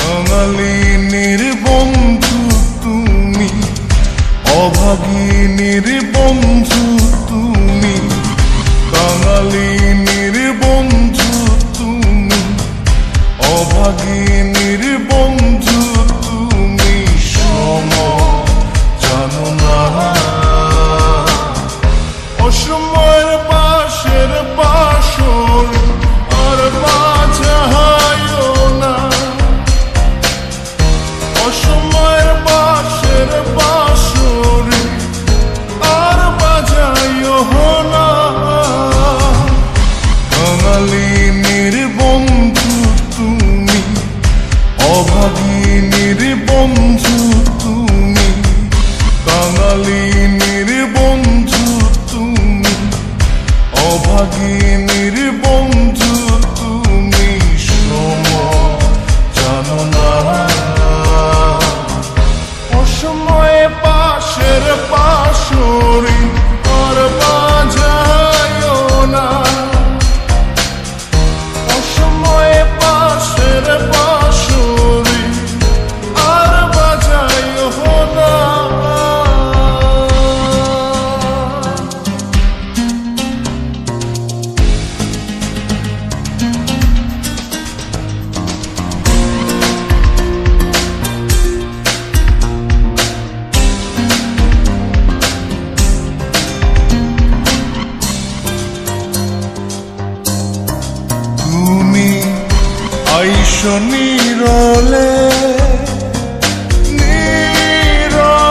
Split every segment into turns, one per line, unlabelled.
কাঙালিনীর বন্ধু তুমি, অভাগিনীর বন্ধু তুমি, কাঙালিনীর বন্ধু তুমি, অভাগিনীর বন্ধু তুমি, সম জানো না। অসময়ের পাশের বাসর আর বাজায়ও না, অসময়ের পাশের বাসর আর বাজায়ও না। কাঙালিনীর বন্ধু তুমি, অভাগিনীর বন্ধু তুমি, কাঙালিনীর বন্ধু তুমি, অভাগিনীর বন্ধু তুমি, সম জানো না। অসময়ে পাশের পাশরি আর বাজায়ও না, অসময়ে পাশের পাশরি আর বাজায়ও না। তুমি আইসো নীরলে নীরলে,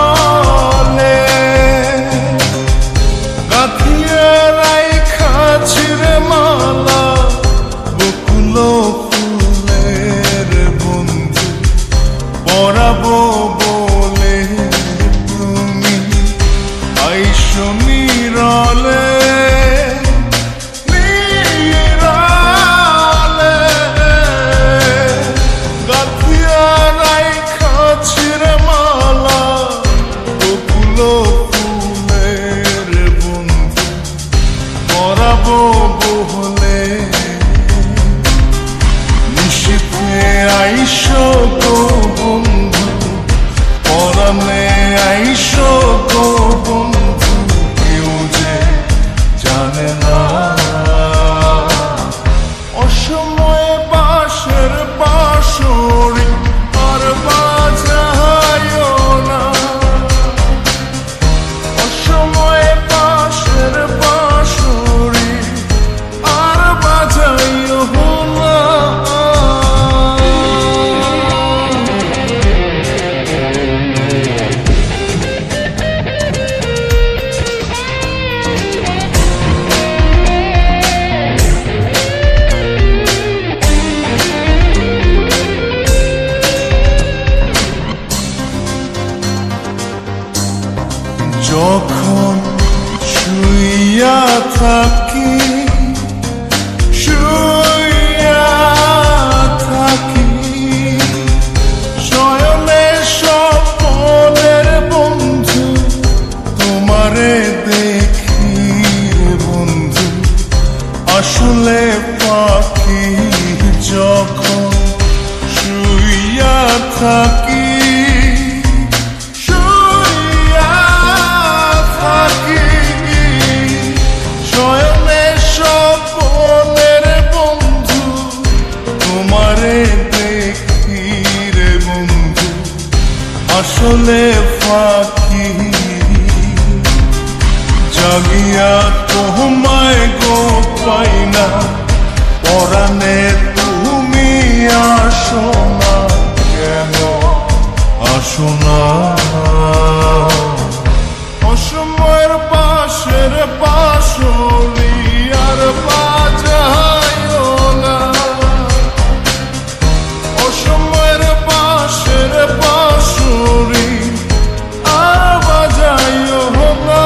গাঁথিয়া রাইখাছি রে মালা বকুল ফুলের বন্ধু, পরাবো বলে তুমি আইসো নীরলে বহলে। নিশীথে আইসো গো বন্ধু, পরাণে আইসো গো বন্ধু, কেউ যে জানে না। অসময়ে পাশের পাশরি আর বাজায়ও না, অসময়ে পাশের পাশরি আর বাজায়ও না। যখন শুইয়া থাকি শুইয়া থাকি, শয়নে স্বপ্নের বন্ধু তোমারে দেখি বন্ধু, আসলে পাখি যখন শুইয়া থাকি শয়নে স্বপ্নের বন্ধু তোমারে দেখি রে বন্ধু, আসলে ফাঁকি। জাগিয়া তোমায় গো পাই না, পরাণে তুমি আসো না, কেন আসো না। অসময়ের পাশের পাশরি আর বাজায়ও না, অসময়ের পাশের পাশরি আর বাজায়ও না।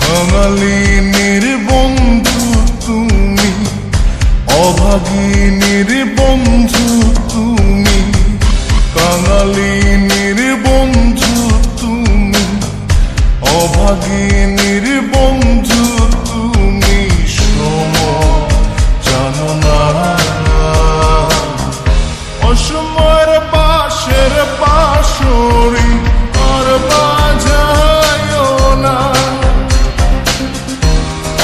কাঙালিনীর বন্ধু তুমি, অভাগিনীর বন্ধু তুমি, কাঙালিনীর বন্ধু তুমি, অভাগিনীর বন্ধু তুমি, সম জানো না।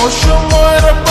অসময়ের